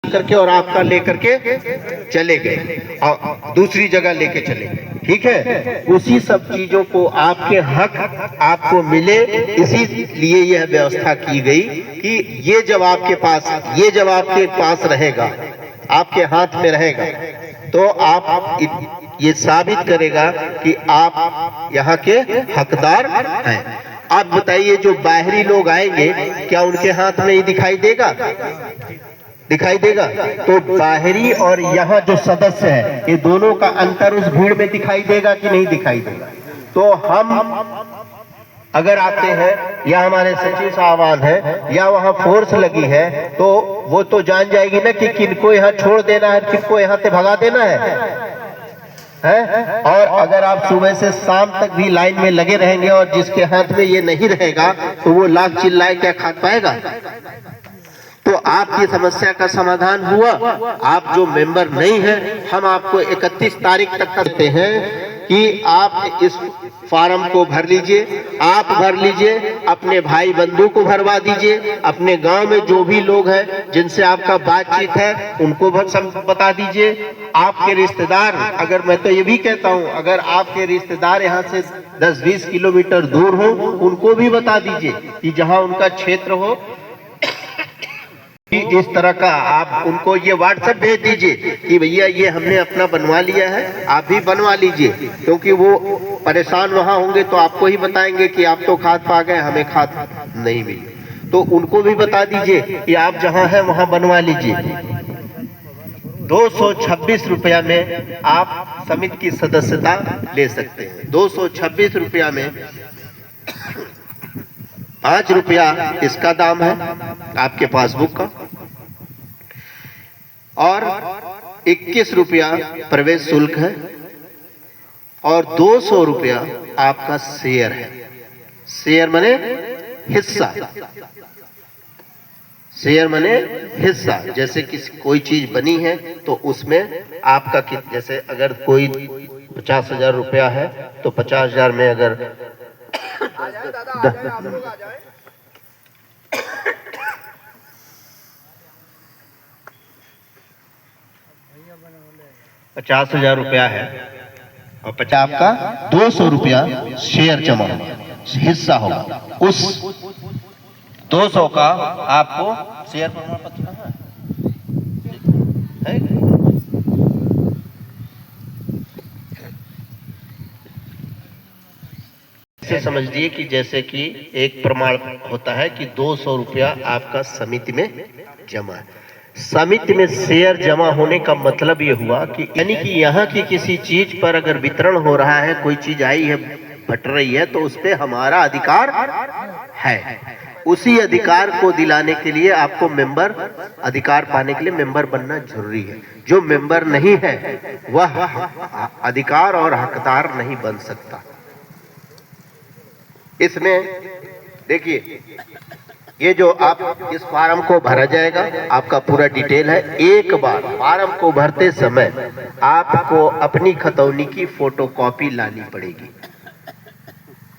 करके और आपका लेकर के चले गए और दूसरी जगह लेके चले गए, ठीक है। उसी सब चीजों को आपके हक आपको मिले, इसीलिए यह व्यवस्था की गई कि ये जब आपके पास रहेगा, आपके हाथ में रहेगा, तो आप ये साबित करेगा कि आप यहाँ के हकदार हैं। आप बताइए, जो बाहरी लोग आएंगे क्या उनके हाथ में ये दिखाई देगा? दिखाई देगा? तो बाहरी और यहाँ जो सदस्य है, ये दोनों का अंतर उस भीड़ में दिखाई देगा कि नहीं दिखाई देगा? तो हम अगर आते हैं या हमारे सचिव साहबान है या वहाँ फोर्स लगी है, तो वो तो जान जाएगी ना कि किनको यहाँ छोड़ देना है, किनको यहाँ से भगा देना है? और अगर आप सुबह से शाम तक भी लाइन में लगे रहेंगे और जिसके हाथ में ये नहीं रहेगा तो वो लाख चिल्लाए क्या खा पाएगा? तो आपकी समस्या का समाधान हुआ। आप जो मेंबर नहीं है, हम आपको 31 तारीख तक करते हैं कि आप इस फॉर्म को भर लीजिए, आप भर लीजिए, अपने भाई बंधु को भरवा दीजिए, अपने गांव में जो भी लोग हैं जिनसे आपका बातचीत है उनको बता दीजिए। आपके रिश्तेदार, अगर मैं तो ये भी कहता हूं, अगर आपके रिश्तेदार यहाँ से 10-20 किलोमीटर दूर हो, उनको भी बता दीजिए कि जहां उनका क्षेत्र हो कि इस तरह का, आप उनको ये व्हाट्सएप भेज दीजिए कि भैया ये हमने अपना बनवा लिया है, आप भी बनवा लीजिए, क्योंकि वो परेशान वहां होंगे तो आपको ही बताएंगे कि आप तो खाद पा गए, हमें खाद नहीं मिली। तो उनको भी बता दीजिए कि आप जहां हैं वहां बनवा लीजिए। 226 रुपया में आप समिति की सदस्यता ले सकते हैं। 226 रुपया में 5 रुपया इसका दाम है आपके पासबुक का, और 21 रुपया प्रवेश शुल्क है, और 200 रुपया आपका शेयर है। शेयर माने हिस्सा, शेयर माने हिस्सा। जैसे कि कोई चीज बनी है तो उसमें आपका जैसे अगर कोई 50,000 रुपया है तो 50,000 में अगर 50,000 रुपया है और 50 आपका 200 रुपया शेयर जमा हिस्सा होगा। उस 200 का आपको शेयर प्रमाण पत्र है? इसे समझिए कि जैसे कि एक प्रमाण होता है कि 200 रुपया आपका समिति में जमा है। समिति में शेयर जमा होने का मतलब ये हुआ कि यानी कि यहाँ की किसी चीज पर अगर वितरण हो रहा है, कोई चीज आई है, बट रही है, तो उस पर हमारा अधिकार है। उसी अधिकार को दिलाने के लिए आपको मेंबर, अधिकार पाने के लिए मेंबर बनना जरूरी है। जो मेंबर नहीं है वह अधिकार और हकदार नहीं बन सकता। इसमें देखिए, ये जो आप इस फॉर्म को भरा जाएगा, आपका पूरा डिटेल है। एक बार फॉर्म को भरते समय आपको अपनी खतौनी की फोटोकॉपी लानी पड़ेगी,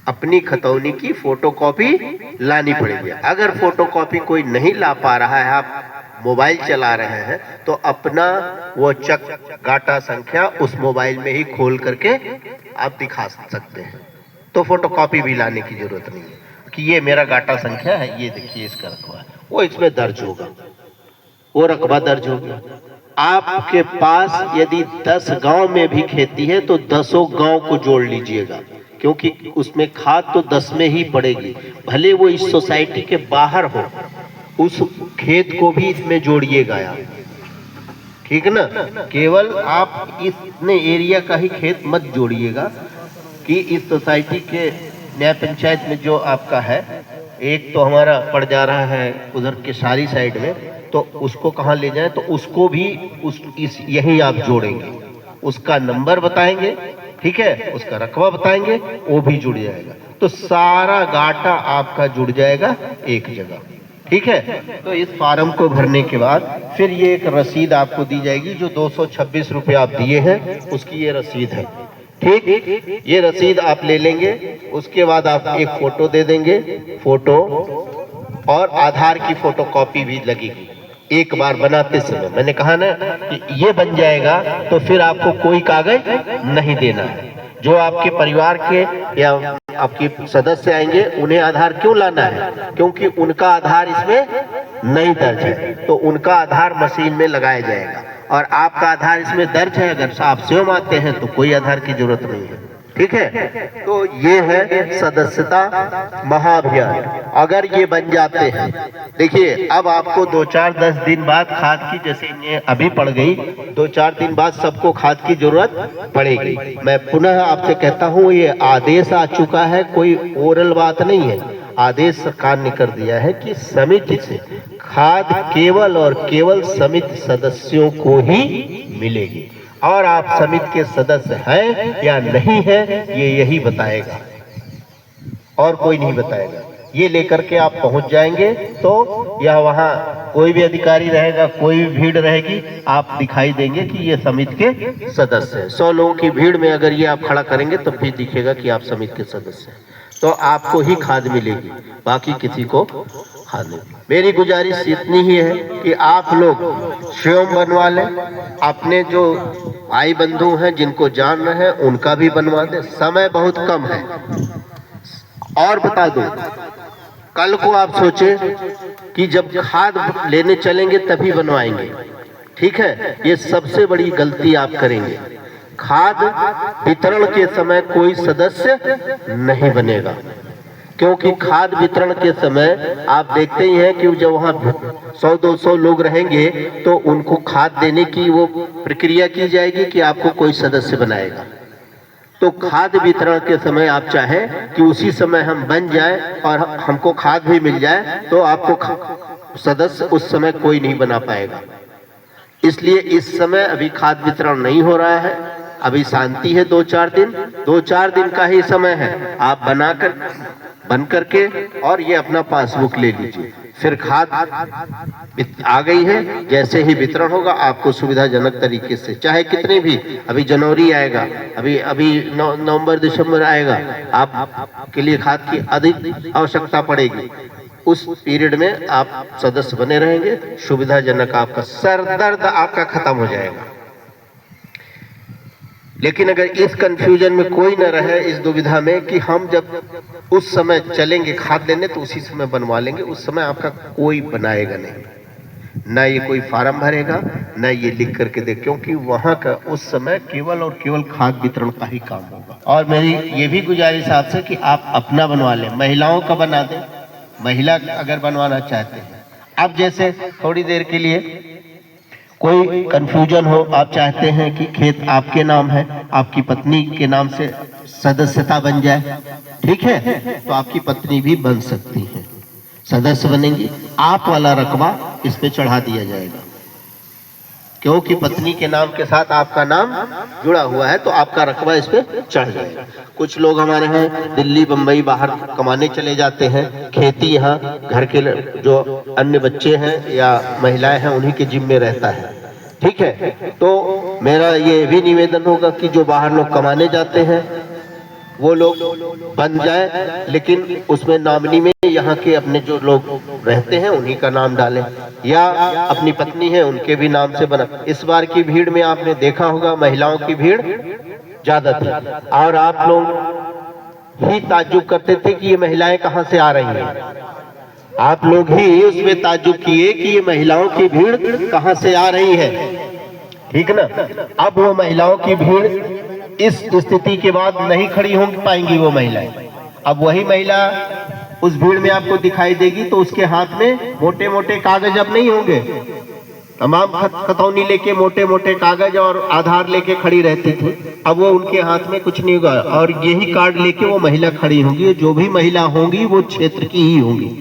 अपनी खतौनी की फोटोकॉपी लानी पड़ेगी। अगर फोटोकॉपी कोई नहीं ला पा रहा है, आप मोबाइल चला रहे हैं, तो अपना वो चक गाटा संख्या उस मोबाइल में ही खोल करके आप दिखा सकते हैं। तो फोटोकॉपी भी लाने की जरूरत नहीं है कि ये मेरा गाटा संख्या है, ये देखिए इसका रकबा है, वो इसमें दर्ज होगा, वो रकबा दर्ज होगा। आपके पास यदि 10 गांव में भी खेती है तो 10 गांव को जोड़ लीजिएगा, क्योंकि उसमें खाद तो 10 में ही पड़ेगी। भले वो इस सोसाइटी के बाहर हो, उस खेत को भी इसमें जोड़िएगा आप, ठीक है ना? केवल आप इतने एरिया का ही खेत मत जोड़िएगा कि इस सोसाइटी के न्याय पंचायत में जो आपका है, एक तो हमारा पड़ जा रहा है उधर के सारी साइड में, तो उसको कहाँ ले जाए, तो उसको भी यही आप जोड़ेंगे, उसका नंबर बताएंगे, ठीक है, उसका रकबा बताएंगे, वो भी जुड़ जाएगा। तो सारा गाटा आपका जुड़ जाएगा एक जगह, ठीक है। तो इस फॉर्म को भरने के बाद फिर ये एक रसीद आपको दी जाएगी, जो 226 रुपये आप दिए हैं उसकी ये रसीद है, ठीक। ये रसीद आप ले लेंगे, उसके बाद आप एक फोटो दे देंगे, फोटो और आधार की फोटोकॉपी भी लगेगी, एक बार बनाते समय मैंने कहा ना कि ये बन जाएगा तो फिर आपको कोई कागज नहीं देना है। जो आपके परिवार के या आपके सदस्य आएंगे उन्हें आधार क्यों लाना है, क्योंकि उनका आधार इसमें नहीं दर्ज है, तो उनका आधार मशीन में लगाया जाएगा और आपका आधार इसमें दर्ज है। अगर आप स्वयं आते हैं तो कोई आधार की जरूरत नहीं है। ठीक है, तो ये है सदस्यता महाअभियान। अगर ये बन जाते हैं, देखिए अब आपको 2-4-10 दिन बाद खाद की, जैसे इन्हें अभी पड़ गई, 2-4 दिन बाद सबको खाद की जरूरत पड़ेगी। मैं पुनः आपसे कहता हूँ, ये आदेश आ चुका है, कोई ओरल बात नहीं है। आदेश सरकार ने कर दिया है कि समिति से खाद केवल और केवल समिति सदस्यों को ही मिलेगी और आप समिति के सदस्य हैं या नहीं है ये यही बताएगा और कोई नहीं बताएगा। ये लेकर के आप पहुंच जाएंगे तो या वहां कोई भी अधिकारी रहेगा, कोई भी भीड़ रहेगी, आप दिखाई देंगे कि ये समिति के सदस्य हैं। 100 लोगों की भीड़ में अगर ये आप खड़ा करेंगे तो फिर दिखेगा कि आप समिति के सदस्य हैं, तो आपको ही खाद मिलेगी, बाकी किसी को खाद नहीं। मेरी गुजारिश इतनी ही है कि आप लोग स्वयं बनवा लें, अपने जो भाई बंधु हैं जिनको जान रहे हैं उनका भी बनवा दें। समय बहुत कम है। और बता दूं, कल को आप सोचें कि जब खाद लेने चलेंगे तभी बनवाएंगे, ठीक है, ये सबसे बड़ी गलती आप करेंगे। खाद वितरण के समय कोई सदस्य नहीं बनेगा, क्योंकि खाद वितरण के समय आप देखते ही हैं कि जब वहाँ 100-200 लोग रहेंगे तो उनको खाद देने की वो प्रक्रिया की जाएगी कि आपको कोई सदस्य बनाएगा। तो खाद वितरण के समय आप चाहें कि उसी समय हम बन जाए और हमको खाद भी मिल जाए, तो आपको सदस्य उस समय कोई नहीं बना पाएगा। इसलिए इस समय अभी खाद वितरण नहीं हो रहा है, अभी शांति है। 2-4 दिन का ही समय है। आप बन करके और ये अपना पासबुक ले लीजिए। फिर खाद आ गई है, जैसे ही वितरण होगा आपको सुविधाजनक तरीके से, चाहे कितने भी, अभी जनवरी आएगा, अभी नवंबर दिसंबर आएगा, आप के लिए खाद की अधिक आवश्यकता पड़ेगी। उस पीरियड में आप सदस्य बने रहेंगे, सुविधाजनक, आपका सर दर्द आपका खत्म हो जाएगा। लेकिन अगर इस कंफ्यूजन में कोई न रहे, इस दुविधा में कि हम जब उस समय चलेंगे खाद लेने तो उसी समय बनवा लेंगे, उस समय आपका कोई बनाएगा नहीं, ना ये कोई फार्म भरेगा, ना ये लिख करके दे, क्योंकि वहाँ का उस समय केवल और केवल खाद वितरण का ही काम होगा। और मेरी ये भी गुजारिश आपसे कि आप अपना बनवा लें, महिलाओं का बना दें, महिला अगर बनवाना चाहते हैं। अब जैसे थोड़ी देर के लिए कोई कंफ्यूजन हो, आप चाहते हैं कि खेत आपके नाम है, आपकी पत्नी के नाम से सदस्यता बन जाए, ठीक है, तो आपकी पत्नी भी बन सकती है, सदस्य बनेंगी, आप वाला रकबा इस पे चढ़ा दिया जाएगा, क्योंकि पत्नी के नाम के साथ आपका नाम जुड़ा हुआ है, तो आपका रकबा इस पे चढ़ जाएगा। कुछ लोग हमारे हैं दिल्ली बम्बई बाहर कमाने चले जाते हैं, खेती यहाँ घर के जो अन्य बच्चे हैं या महिलाएं हैं उन्हीं के जिम्मे रहता है, ठीक है। तो मेरा ये भी निवेदन होगा कि जो बाहर लोग कमाने जाते हैं वो लोग बन जाए, लेकिन उसमें नॉमिनी में यहाँ के अपने जो लोग रहते हैं उन्हीं का नाम डालें, या अपनी पत्नी है उनके भी नाम से बना। इस बार की भीड़ में आपने देखा होगा महिलाओं की भीड़ ज्यादा थी, और आप लोग ही ताज्जुब करते थे कि ये महिलाएं कहाँ से आ रही हैं। आप लोग ही उसमें ताज्जुब किए कि ये महिलाओं की भीड़ कहाँ से आ रही है, ठीक ना। अब वो महिलाओं की भीड़ इस स्थिति के बाद नहीं खड़ी हो पाएंगी वो महिलाएं। अब वही महिला उस भीड़ में आपको दिखाई देगी तो उसके हाथ में मोटे मोटे कागज अब नहीं होंगे, तमाम खतौनी लेके मोटे मोटे कागज और आधार लेके खड़ी रहती थी, अब वो उनके हाथ में कुछ नहीं होगा, और यही कार्ड लेके वो महिला खड़ी होंगी। जो भी महिला होंगी वो क्षेत्र की ही होंगी।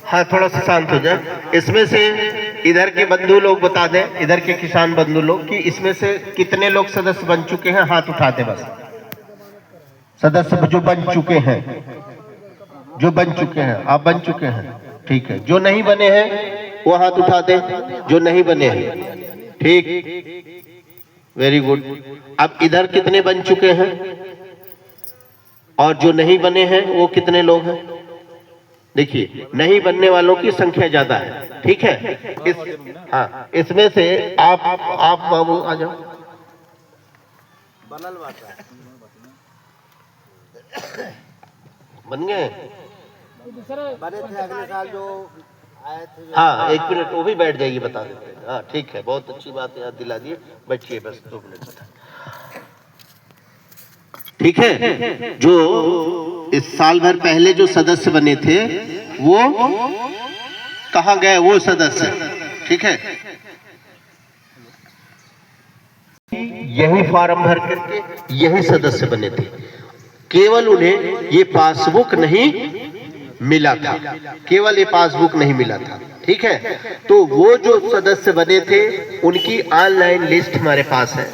हाँ, थोड़ा सा शांत हो जाए। इसमें से इधर के बंधु लोग बता दें, इधर के किसान बंधु लोग, कि इसमें से कितने लोग सदस्य बन चुके हैं, हाथ उठाते बस। सदस्य जो बन चुके हैं, जो बन चुके हैं, आप बन चुके हैं, ठीक है। जो नहीं बने हैं वो हाथ उठा दें, जो नहीं बने हैं, ठीक, वेरी गुड। अब इधर कितने बन चुके हैं और जो नहीं बने हैं वो कितने लोग हैं? देखिए, नहीं बनने वालों की संख्या ज्यादा है, ठीक है। हाँ, इसमें से आप बाबू आ जाओ। बन गए बने थे अगले साल जो आए थे। हाँ, 1 मिनट, वो भी बैठ जाइए, बता देते हैं। हाँ ठीक है, बहुत अच्छी बात याद दिला दिए। बैठिए बस 2 मिनट बता, ठीक है। जो इस साल भर पहले जो सदस्य बने थे वो कहाँ गए वो सदस्य, ठीक है। यही फॉर्म भर करके यही सदस्य बने थे, केवल उन्हें ये पासबुक नहीं मिला था, केवल ये पासबुक नहीं मिला था, ठीक है। तो वो जो सदस्य बने थे उनकी ऑनलाइन लिस्ट हमारे पास है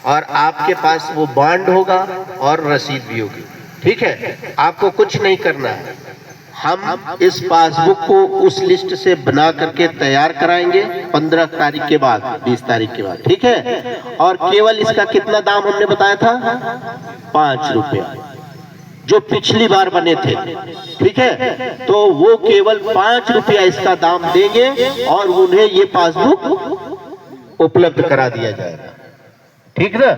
और आपके पास वो बॉन्ड होगा और रसीद भी होगी, ठीक है। आपको कुछ नहीं करना है, हम इस पासबुक को उस लिस्ट से बना करके तैयार कराएंगे 15 तारीख के बाद, 20 तारीख के बाद, ठीक है। और केवल इसका कितना दाम हमने बताया था? 5 रुपया, जो पिछली बार बने थे, ठीक है। तो वो केवल 5 रुपया इसका दाम देंगे और उन्हें ये पासबुक उपलब्ध करा दिया जाएगा, ठीक ना।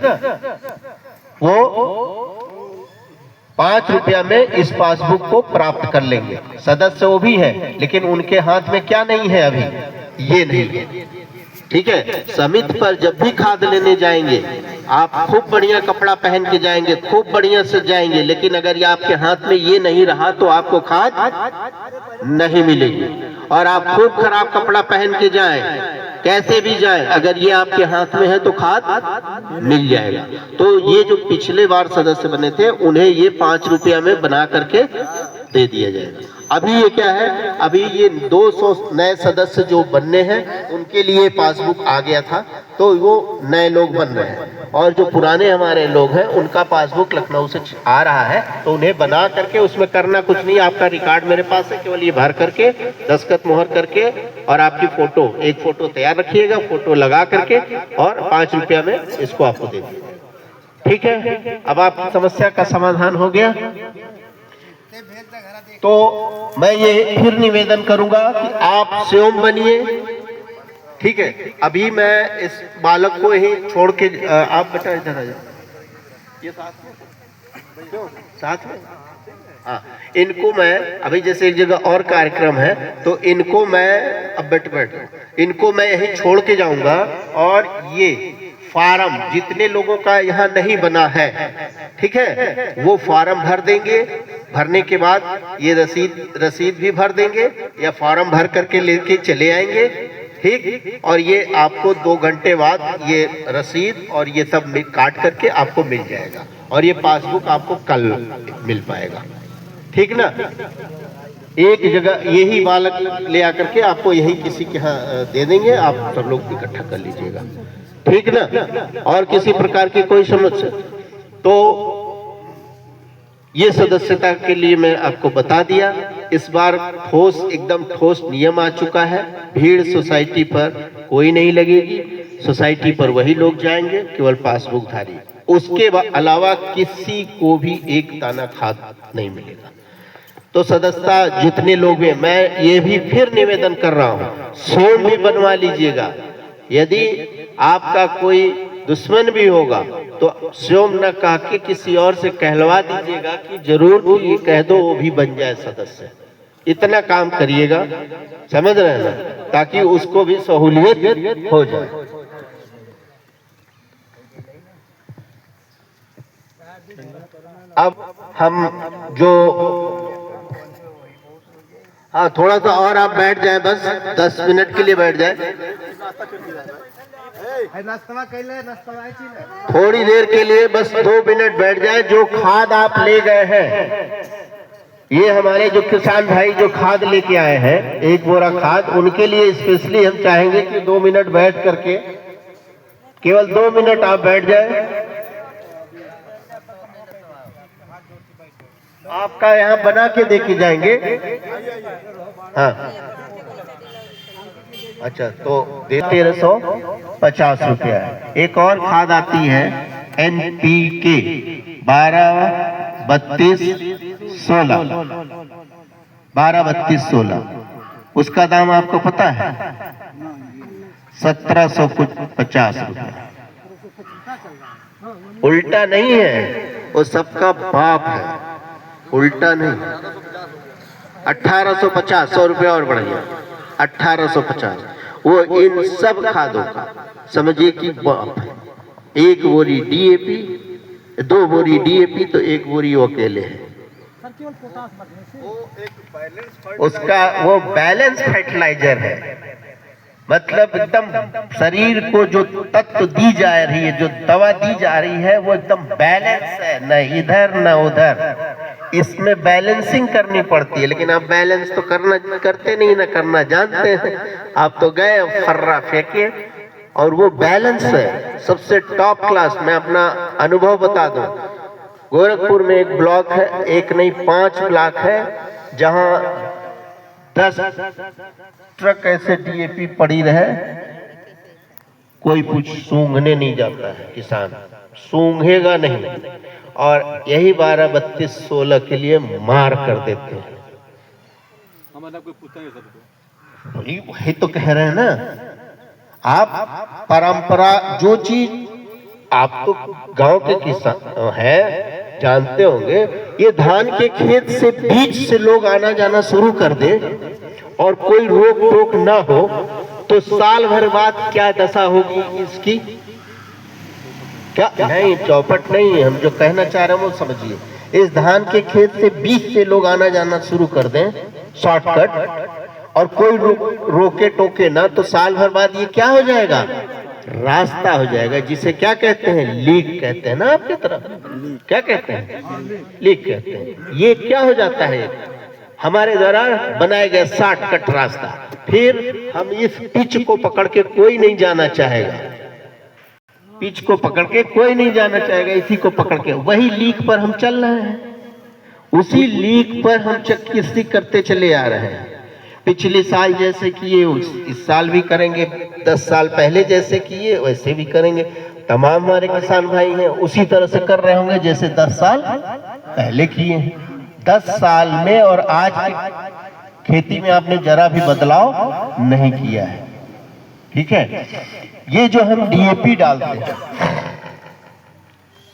वो 5 रुपया में इस पासबुक को प्राप्त कर लेंगे। सदस्य वो भी है, लेकिन उनके हाथ में क्या नहीं है अभी? ये नहीं है, ठीक है। समिति पर जब भी खाद लेने जाएंगे आप खूब बढ़िया कपड़ा पहन के जाएंगे, खूब बढ़िया से जाएंगे, लेकिन अगर ये आपके हाथ में ये नहीं रहा तो आपको खाद नहीं मिलेगी। और आप खूब खराब कपड़ा पहन के जाएं, कैसे भी जाएं, अगर ये आपके हाथ में है तो खाद मिल जाएगा। तो ये जो पिछले बार सदस्य बने थे उन्हें ये 5 रुपया में बना करके दे दिया जाएगा। अभी ये क्या है, अभी ये 200 नए सदस्य जो बनने हैं उनके लिए पासबुक आ गया था, तो वो नए लोग बन रहे हैं। और जो पुराने हमारे लोग हैं उनका पासबुक लखनऊ से आ रहा है, तो उन्हें बना करके, उसमें करना कुछ नहीं, आपका रिकॉर्ड मेरे पास है, केवल ये भर करके दस्तखत मोहर करके और आपकी फोटो, एक फोटो तैयार रखिएगा, फोटो लगा करके और 5 रुपया में इसको आपको दे दीजिए, ठीक है। अब आपकी समस्या का समाधान हो गया। तो मैं ये फिर निवेदन करूंगा कि आप स्वयं बनिए, ठीक है। अभी मैं इस बालक को ही छोड़ के, आप बेटा इधर आ जाओ, ये साथ में, हाँ। इनको मैं अभी, जैसे एक जगह और कार्यक्रम है तो इनको मैं, अब बैठ इनको मैं यहीं छोड़ के जाऊंगा और ये फार्म जितने लोगों का यहाँ नहीं बना है, ठीक है, वो फार्म भर देंगे। भरने के बाद ये रसीद भी भर देंगे या फार्म भर करके लेके चले आएंगे, ठीक। और ये आपको 2 घंटे बाद ये रसीद और ये सब काट करके आपको मिल जाएगा और ये पासबुक आपको कल मिल पाएगा, ठीक ना। एक जगह यही बालक ले आकर के आपको यही किसी के यहाँ दे देंगे, आप सब लोग इकट्ठा कर लीजिएगा, ठीक ना। और किसी प्रकार की कोई समस्या, तो ये सदस्यता के लिए मैं आपको बता दिया। इस बार ठोस, एकदम ठोस नियम आ चुका है। भीड़ सोसाइटी पर कोई नहीं लगेगी, सोसाइटी पर वही लोग जाएंगे केवल पासबुक धारी, उसके अलावा किसी को भी एक दाना खाद नहीं मिलेगा। तो सदस्यता जितने लोग हैं, मैं ये भी फिर निवेदन कर रहा हूँ, स्वयं भी बनवा लीजिएगा। यदि आपका कोई दुश्मन भी होगा तो स्वयं न कह के किसी और से कहलवा दीजिएगा कि जरूर ये कह दो वो भी बन जाए सदस्य। इतना काम करिएगा, समझ रहे हैं ना, ताकि उसको भी सहूलियत हो जाए। अब हम जो, हाँ थोड़ा सा और आप बैठ जाएं, बस 10 मिनट के लिए बैठ जाएं, थोड़ी देर के लिए बस 2 मिनट बैठ जाएं। जो खाद आप ले गए हैं, ये हमारे जो किसान भाई जो खाद लेके आए हैं, 1 बोरा खाद, उनके लिए स्पेशली हम चाहेंगे कि 2 मिनट बैठ करके, केवल 2 मिनट आप बैठ जाएं। आपका यहाँ बना के देके जाएंगे, हाँ अच्छा, तो 1350 रुपया है। एक और खाद आती है NPK 32 16, 12 32 16, उसका दाम आपको पता है 1750 रुपया। उल्टा नहीं है, वो सबका बाप है, उल्टा नहीं। 1850, 100 रुपया और बढ़ गया, 1850। वो इन सब खादों का समझिए कि बाप है। एक बोरी डीएपी, 2 बोरी डीएपी तो 1 बोरी वो अकेले है। उसका वो बैलेंस फर्टिलाइजर है, मतलब एकदम शरीर को जो तत्व दी जा रही है, जो दवा दी जा रही है, वो एकदम बैलेंस है, न इधर न उधर। इसमें बैलेंसिंग करनी पड़ती है, लेकिन आप बैलेंस तो करते नहीं, ना करना जानते हैं। आप तो गए फर्रा फेंके, और वो बैलेंस है सबसे टॉप क्लास। मैं अपना अनुभव बता दूं, गोरखपुर में एक ब्लॉक है, एक नहीं 5 ब्लॉक है, जहां 10 ट्रक ऐसे डीएपी पड़ी रहे, कोई कुछ सूंघने नहीं जाता है, किसान सूंघेगा नहीं, और यही 12 32 16 के लिए मार कर देते हैं। वही तो कह रहे हैं ना आप, परंपरा जो चीज आप तो गांव के किसान हैं, जानते होंगे, ये धान के खेत से बीच से लोग आना जाना शुरू कर दे और कोई रोक टोक ना हो, तो साल भर बाद क्या दशा होगी इसकी? क्या नहीं, चौपट नहीं, हम जो कहना चाह रहे हैं वो समझिए। इस धान के खेत से बीच से लोग आना जाना शुरू कर दें शॉर्टकट, और कोई रोके टोके ना, तो साल भर बाद ये क्या हो जाएगा? रास्ता हो जाएगा, जिसे क्या कहते हैं? लीक कहते हैं ना आपकी तरफ, क्या कहते हैं? लीक कहते हैं। ये क्या हो जाता है? हमारे द्वारा बनाया गया शॉर्टकट रास्ता, फिर हम इस पिच को पकड़ के कोई नहीं जाना चाहेगा, पिच को पकड़ के कोई नहीं जाना चाहेगा, इसी को पकड़ के वही लीक पर हम चल रहे हैं, उसी लीक पर हम चक्की करते चले आ रहे हैं। पिछले साल जैसे किए इस साल भी करेंगे, 10 साल पहले जैसे किए वैसे भी करेंगे। तमाम हमारे किसान भाई हैं उसी तरह से कर रहे होंगे जैसे 10 साल पहले किए हैं। 10 साल में और आज की खेती में आपने जरा भी बदलाव नहीं किया है, ठीक है। ये जो हम डीएपी डालते हैं,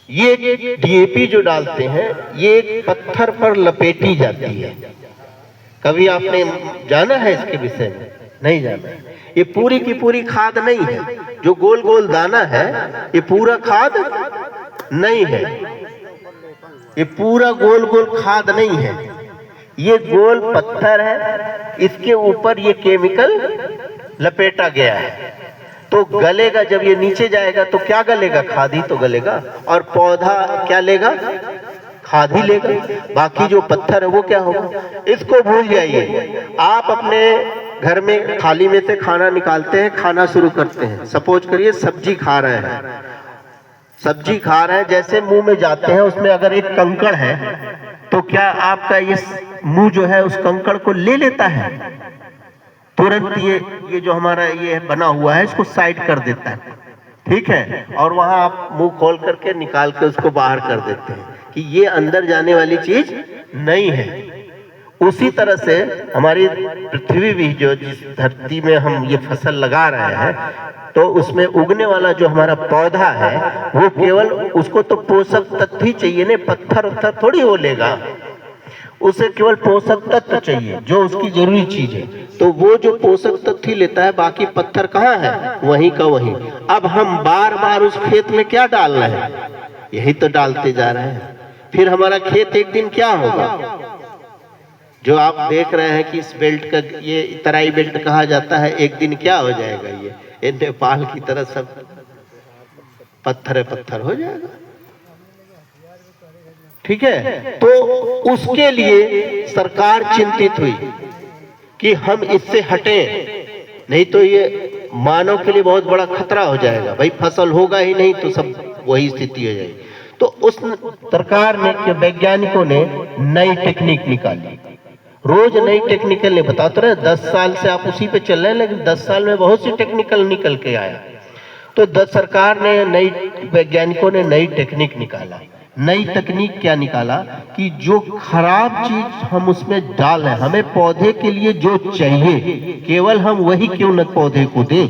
ये डीएपी जो डालते हैं, ये एक पत्थर पर लपेटी जाती है। कभी आपने जाना है इसके विषय में? नहीं जाना है। ये पूरी की पूरी खाद नहीं है, जो गोल गोल दाना है ये पूरा खाद नहीं है, ये पूरा गोल गोल खाद नहीं है, ये गोल पत्थर है, इसके ऊपर ये केमिकल लपेटा गया है। तो गलेगा, जब ये नीचे जाएगा तो क्या गलेगा? खाद ही तो गलेगा, और पौधा क्या लेगा? खाद ही लेगा। बाकी जो पत्थर है वो क्या होगा? इसको भूल जाइए। आप अपने घर में थाली में से खाना निकालते हैं, खाना शुरू करते हैं, सपोज करिए सब्जी खा रहे हैं, सब्जी खा रहे हैं, जैसे मुंह में जाते हैं उसमें अगर एक कंकड़ है तो क्या आपका ये मुंह जो है उस कंकड़ को ले लेता है? तुरंत ये जो हमारा ये बना हुआ है इसको साइड कर देता है, ठीक है, और वहां आप मुंह खोल करके निकाल के उसको बाहर कर देते हैं कि ये अंदर जाने वाली चीज नहीं है। उसी तरह से हमारी पृथ्वी भी, जो जिस धरती में हम ये फसल लगा रहे हैं, तो उसमें उगने वाला जो हमारा पौधा है वो केवल, उसको तो पोषक तत्व ही चाहिए ना, पत्थर उत्थर थोड़ी हो लेगा, उसे केवल पोषक तत्व चाहिए जो उसकी जरूरी चीज है। तो वो जो पोषक तत्व ही लेता है, बाकी पत्थर कहाँ है? वहीं का वहीं। अब हम बार बार उस खेत में क्या डाल रहे हैं? यही तो डालते जा रहे हैं। फिर हमारा खेत एक दिन क्या होगा? जो आप देख रहे हैं कि इस बेल्ट का, ये तराई बेल्ट कहा जाता है, एक दिन क्या हो जाएगा? ये नेपाल की तरह सब पत्थर पत्थर हो जाएगा, ठीक है। तो उसके लिए सरकार चिंतित हुई कि हम इससे हटें, नहीं तो ये मानव के लिए बहुत बड़ा खतरा हो जाएगा। भाई फसल होगा ही नहीं तो सब वही स्थिति हो जाएगी। तो उस सरकार ने, के वैज्ञानिकों ने नई टेक्निक निकाली। रोज नई टेक्निकल ने बताते रहे, 10 साल से आप उसी पे चल रहे हैं, लेकिन 10 साल में बहुत सी टेक्निकल निकल के आया। तो सरकार ने, नई वैज्ञानिकों ने नई टेक्निक निकाला। नई तकनीक क्या निकाला कि जो खराब चीज हम उसमें डाल रहे हैं, हमें पौधे के लिए जो चाहिए केवल हम वही क्यों न पौधे को दें।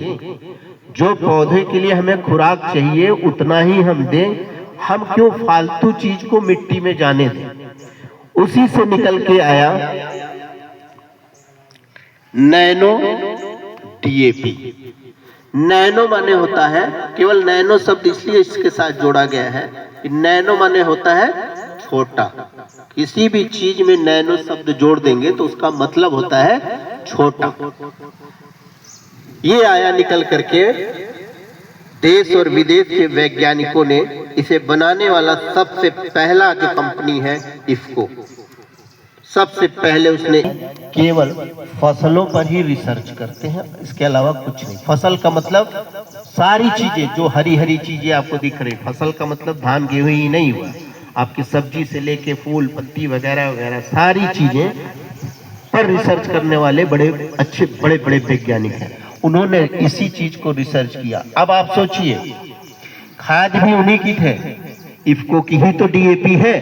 जो पौधे के लिए हमें खुराक चाहिए उतना ही हम दें, हम क्यों फालतू चीज को मिट्टी में जाने दें। उसी से निकल के आया नैनो डीएपी। नैनो माने होता है, केवल नैनो शब्द इसलिए इसके साथ जोड़ा गया है कि नैनो माने होता है छोटा। किसी भी चीज में नैनो शब्द जोड़ देंगे तो उसका मतलब होता है छोटा। ये आया निकल करके, देश और विदेश के वैज्ञानिकों ने इसे बनाने वाला सबसे पहला जो कंपनी है इफको, सबसे पहले उसने केवल फसलों पर ही रिसर्च करते हैं, इसके अलावा कुछ नहीं। फसल का मतलब सारी चीजें जो हरी हरी चीजें आपको दिख रही, फसल का मतलब धान गेहूं ही नहीं हुआ, आपकी सब्जी से लेके फूल पत्ती वगैरह वगैरह सारी चीजें पर रिसर्च करने वाले बड़े अच्छे बड़े बड़े वैज्ञानिक हैं। उन्होंने इसी चीज को रिसर्च किया। अब आप सोचिए, खाद भी उन्हीं की थे, इफको की ही तो डीएपी है।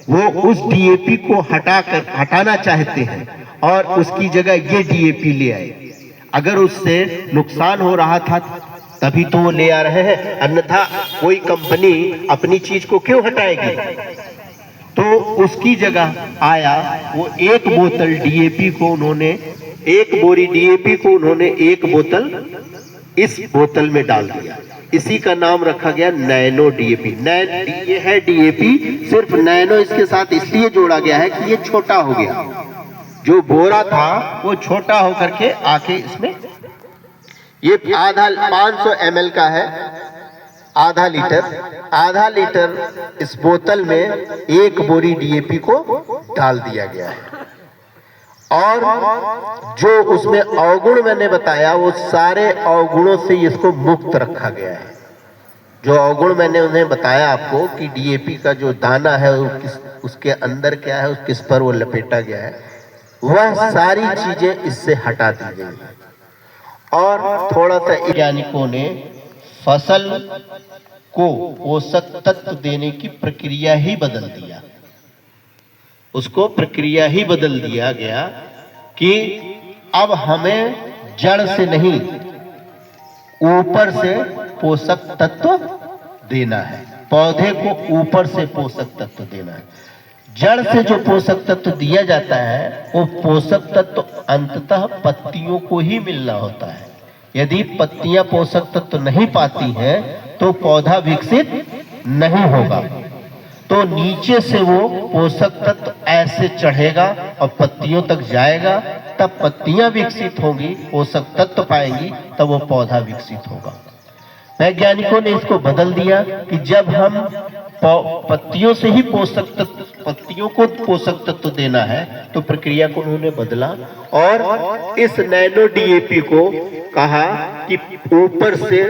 वो उस डीएपी को हटाना चाहते हैं और उसकी जगह ये डीएपी ले आए। अगर उससे नुकसान हो रहा था तभी तो वो ले आ रहे हैं, अन्यथा कोई कंपनी अपनी चीज को क्यों हटाएगी। तो उसकी जगह आया वो एक बोतल डीएपी को उन्होंने, एक बोरी डीएपी को उन्होंने एक बोतल इस बोतल में डाल दिया। इसी का नाम रखा गया नैनो डीएपी। ये है डीएपी, सिर्फ नैनो इसके साथ इसलिए जोड़ा गया है कि ये छोटा हो गया। जो बोरा था वो छोटा होकर के आके इसमें, ये आधा 500 ml का है, आधा लीटर इस बोतल में एक बोरी डीएपी को डाल दिया गया है। और जो उसमें अवगुण मैंने बताया वो सारे अवगुणों से इसको मुक्त रखा गया है। जो अवगुण मैंने उन्हें बताया आपको कि डीएपी का जो दाना है उसके अंदर क्या है, किस पर वो लपेटा गया है, वह सारी चीजें इससे हटा दी गई है। और थोड़ा सा वैज्ञानिकों ने फसल को पोषक तत्व देने की प्रक्रिया ही बदल दिया। उसको प्रक्रिया ही बदल दिया गया कि अब हमें जड़ से नहीं ऊपर से पोषक तत्व देना है। पौधे को ऊपर से पोषक तत्व देना है। जड़ से जो पोषक तत्व दिया जाता है वो पोषक तत्व अंततः पत्तियों को ही मिलना होता है। यदि पत्तियां पोषक तत्व नहीं पाती हैं तो पौधा विकसित नहीं होगा। तो नीचे से वो पोषक तत्व ऐसे चढ़ेगा और पत्तियों तक जाएगा, तब पत्तियां विकसित होंगी, पोषक तत्व पाएंगी, तब वो पौधा विकसित होगा। वैज्ञानिकों ने इसको बदल दिया कि जब हम पत्तियों से ही पत्तियों को पोषक तत्व देना है, तो प्रक्रिया को उन्होंने बदला और इस नैनो डीएपी को कहा कि ऊपर से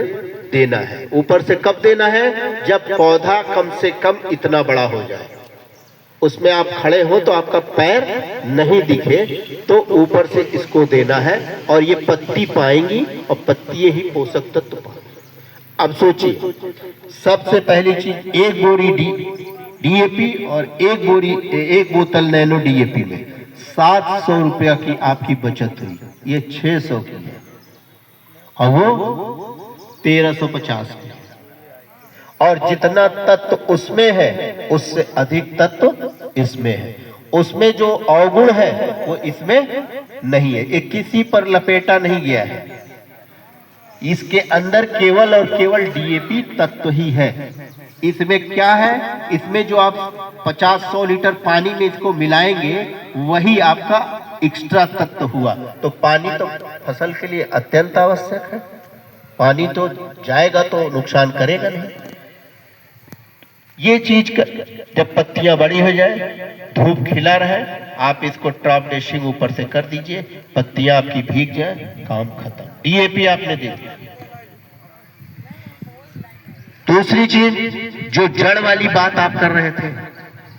देना है। ऊपर से कब देना है? जब पौधा कम से कम इतना बड़ा हो जाए, उसमें आप खड़े हो तो आपका पैर नहीं दिखे, तो ऊपर से इसको देना है और ये पत्ती पाएंगी और पत्तियां ही पोषक तत्व पाएंगी। अब सोचिए, सबसे पहली चीज एक बोरी डीएपी और एक बोतल नैनो डीएपी में 700 रुपया की आपकी बचत हुई। ये 600 की है और वो 1350 की। और जितना तत्व उसमें है उससे अधिक तत्व इसमें है। उसमें जो अवगुण है वो इसमें नहीं है, ये किसी पर लपेटा नहीं गया है। इसके अंदर केवल और केवल डीएपी तत्व ही है। इसमें क्या है? इसमें जो आप 50-100 लीटर पानी में इसको मिलाएंगे वही आपका एक्स्ट्रा तत्व हुआ। तो पानी तो फसल के लिए अत्यंत आवश्यक है। पानी तो जाएगा तो नुकसान करेगा नहीं। ये चीज जब पत्तियां बड़ी हो जाए, धूप खिला रहे, आप इसको टॉप ड्रेसिंग ऊपर से कर दीजिए, पत्तियां आपकी भीग जाए, काम खत्म। डीएपी आपने दे दिया। दूसरी चीज, जो जड़ वाली बात आप कर रहे थे,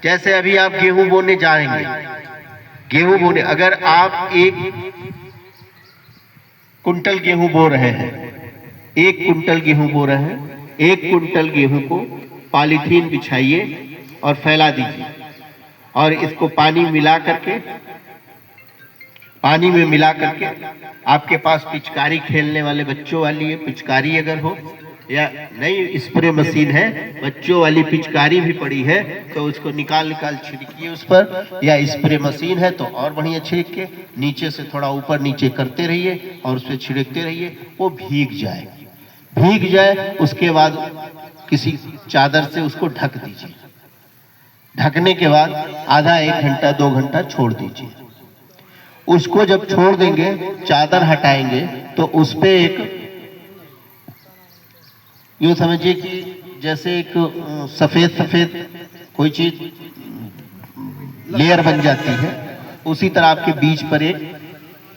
जैसे अभी आप गेहूं बोने जाएंगे, गेहूं बोने अगर आप 1 कुंटल गेहूं बो रहे हैं, 1 कुंटल गेहूं बो रहे हैं, 1 कुंटल गेहूं को पॉलीथीन बिछाइए, और फैला दीजिए और इसको पानी में मिला करके आपके पास पिचकारी खेलने वाले बच्चों वाली है पिचकारी अगर हो या नई स्प्रे मशीन है बच्चों वाली पिचकारी भी पड़ी है तो उसको निकाल छिड़किए उस पर, या स्प्रे मशीन है तो और बढ़िया छिड़क के नीचे से थोड़ा ऊपर नीचे करते रहिए और उस पर छिड़कते रहिए, वो भीग जाए। उसके बाद किसी चादर से उसको ढक दीजिए। ढकने के बाद आधा 1 घंटा 2 घंटा छोड़ दीजिए। उसको जब छोड़ देंगे चादर हटाएंगे तो उस पे एक यूं समझिए कि जैसे एक सफेद कोई चीज लेयर बन जाती है, उसी तरह आपके बीज पर एक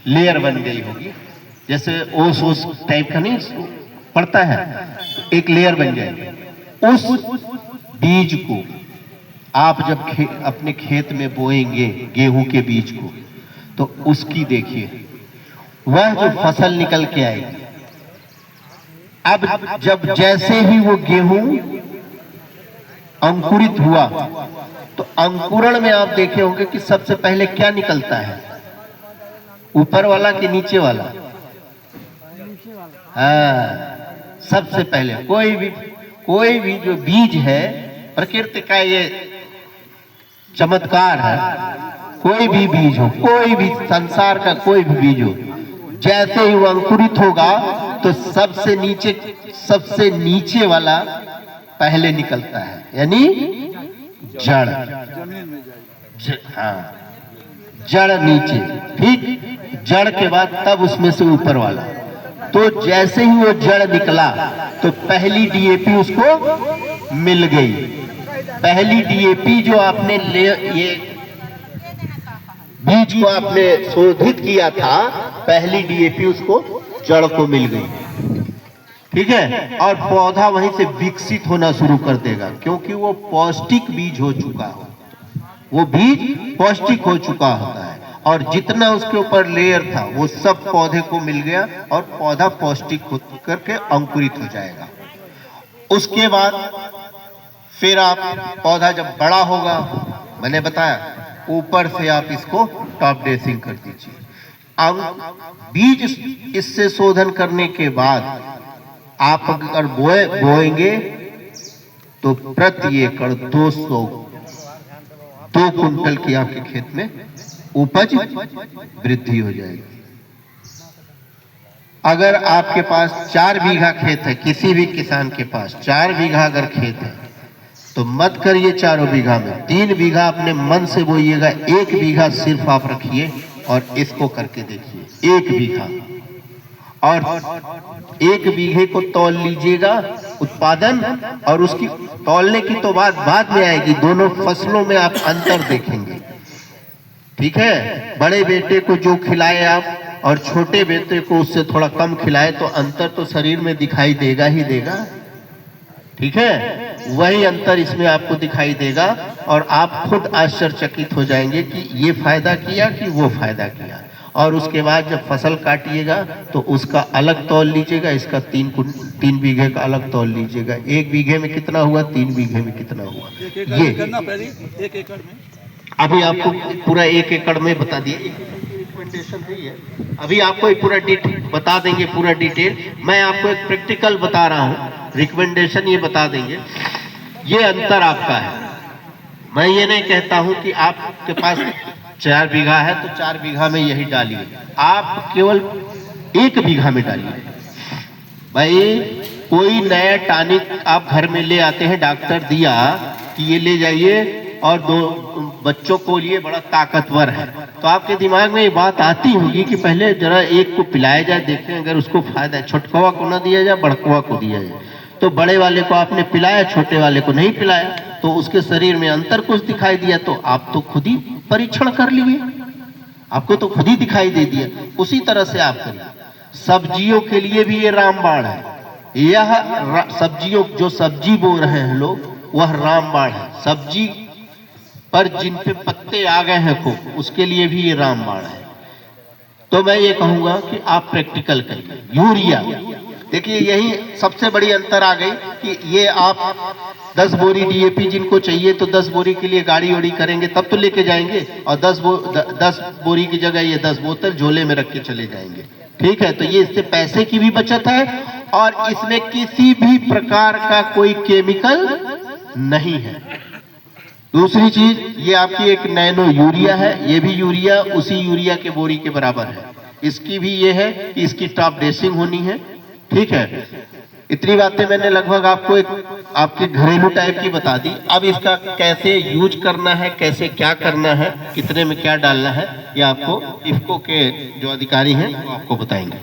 लेयर बन गई होगी, जैसे ओस टाइप का नहीं पड़ता है, एक लेयर बन जाएगी। उस बीज को आप जब अपने खेत में बोएंगे गेहूं के बीज को, तो उसकी देखिए वह जो फसल निकल के आएगी। अब जब जैसे ही वो गेहूं अंकुरित हुआ तो अंकुरण में आप देखे होंगे कि सबसे पहले क्या निकलता है, ऊपर वाला कि नीचे वाला? हाँ, सबसे पहले कोई भी जो बीज है, प्रकृति का ये चमत्कार है, कोई भी बीज हो, कोई भी संसार का कोई भी बीज हो, जैसे ही वो अंकुरित होगा तो सबसे नीचे वाला पहले निकलता है, यानी जड़। हाँ, जड़ नीचे, ठीक, जड़ के बाद तब उसमें से ऊपर वाला। तो जैसे ही वो जड़ निकला तो पहली डीएपी उसको मिल गई। पहली डीएपी जो आपने ये बीज को आपने शोधित किया था, पहली डीएपी उसको जड़ को मिल गई, ठीक है। और पौधा वहीं से विकसित होना शुरू कर देगा, क्योंकि वो पौष्टिक बीज हो चुका हो, वो बीज पौष्टिक हो चुका होता है, और जितना उसके ऊपर लेयर था वो सब पौधे को मिल गया और पौधा पौष्टिक होकर के अंकुरित हो जाएगा। उसके बाद फिर आप पौधा जब बड़ा होगा, मैंने बताया ऊपर से आप इसको टॉप ड्रेसिंग कर दीजिए। अब बीज इससे शोधन करने के बाद आप अगर बोएंगे तो प्रति एकड़ 2 कुंटल की आपके खेत में उपज वृद्धि हो जाएगी। अगर आपके पास 4 बीघा खेत है, किसी भी किसान के पास 4 बीघा अगर खेत है, तो मत करिए 4 बीघा में, 3 बीघा अपने मन से बोइएगा, 1 बीघा सिर्फ आप रखिए और इसको करके देखिए। 1 बीघा और 1 बीघे को तौल लीजिएगा उत्पादन, और उसकी तौलने की तो बात बाद में आएगी, दोनों फसलों में आप अंतर देखेंगे, ठीक है। बड़े बेटे को जो खिलाए आप और छोटे बेटे को उससे थोड़ा कम खिलाए तो अंतर तो शरीर में दिखाई देगा ही देगा, ठीक है। वही अंतर इसमें आपको दिखाई देगा और आप खुद आश्चर्यचकित हो जाएंगे कि ये फायदा किया कि वो फायदा किया। और उसके बाद जब फसल काटिएगा तो उसका अलग तौल लीजिएगा, इसका 3 बीघे का अलग तौल लीजिएगा। 1 बीघे में कितना हुआ, 3 बीघे में कितना हुआ, ये 1 एकड़ में अभी आपको पूरा 1 एकड़ में बता दिए। रिकमेंडेशन है, अभी आपको पूरा बता देंगे, पूरा डिटेल। मैं आपको एक प्रैक्टिकल बता रहा हूँ, रिकमेंडेशन ये बता देंगे। ये अंतर आपका है। मैं ये नहीं कहता हूँ कि आपके पास 4 बीघा है तो 4 बीघा में यही डालिए, आप केवल 1 बीघा में डालिए। भाई कोई नया टॉनिक आप घर में ले आते हैं, डॉक्टर दिया कि ये ले जाइए और 2 बच्चों को लिए बड़ा ताकतवर है, तो आपके दिमाग में ये बात आती होगी कि पहले जरा एक को पिलाया जाए, देखें अगर उसको फायदा है। छोटकवा को ना दिया जाए, बड़कवा को दिया जाए। तो बड़े वाले को आपने पिलाया, छोटे वाले को नहीं पिलाया, तो उसके शरीर में अंतर कुछ दिखाई दिया, तो आप तो खुद ही परीक्षण कर लिए, आपको तो खुद ही दिखाई दे दिया। उसी तरह से आप करिए। सब्जियों के लिए भी ये रामबाण है। यह सब्जियों, जो सब्जी बो रहे हैं लोग, वह रामबाण है। सब्जी पर जिन पे पत्ते आ गए हैं खूब, उसके लिए भी ये रामबाण है। तो मैं ये कहूंगा कि आप प्रैक्टिकल करिए। यूरिया देखिए यही सबसे बड़ी अंतर आ गई कि ये आप 10 बोरी डीएपी जिनको चाहिए तो 10 बोरी के लिए गाड़ी ओड़ी करेंगे तब तो लेके जाएंगे, और 10 बोरी की जगह ये 10 बोतल झोले में रख के चले जाएंगे। ठीक है, तो ये इससे पैसे की भी बचत है और इसमें किसी भी प्रकार का कोई केमिकल नहीं है। दूसरी चीज, ये आपकी एक नैनो यूरिया है, ये भी यूरिया उसी यूरिया के बोरी के बराबर है। इसकी भी ये है कि इसकी टॉप ड्रेसिंग होनी है। ठीक है, इतनी बातें मैंने लगभग आपको एक आपके घरेलू टाइप की बता दी। अब इसका कैसे यूज करना है, कैसे क्या करना है, कितने में क्या डालना है, ये आपको इफको के जो अधिकारी हैं वो आपको बताएंगे।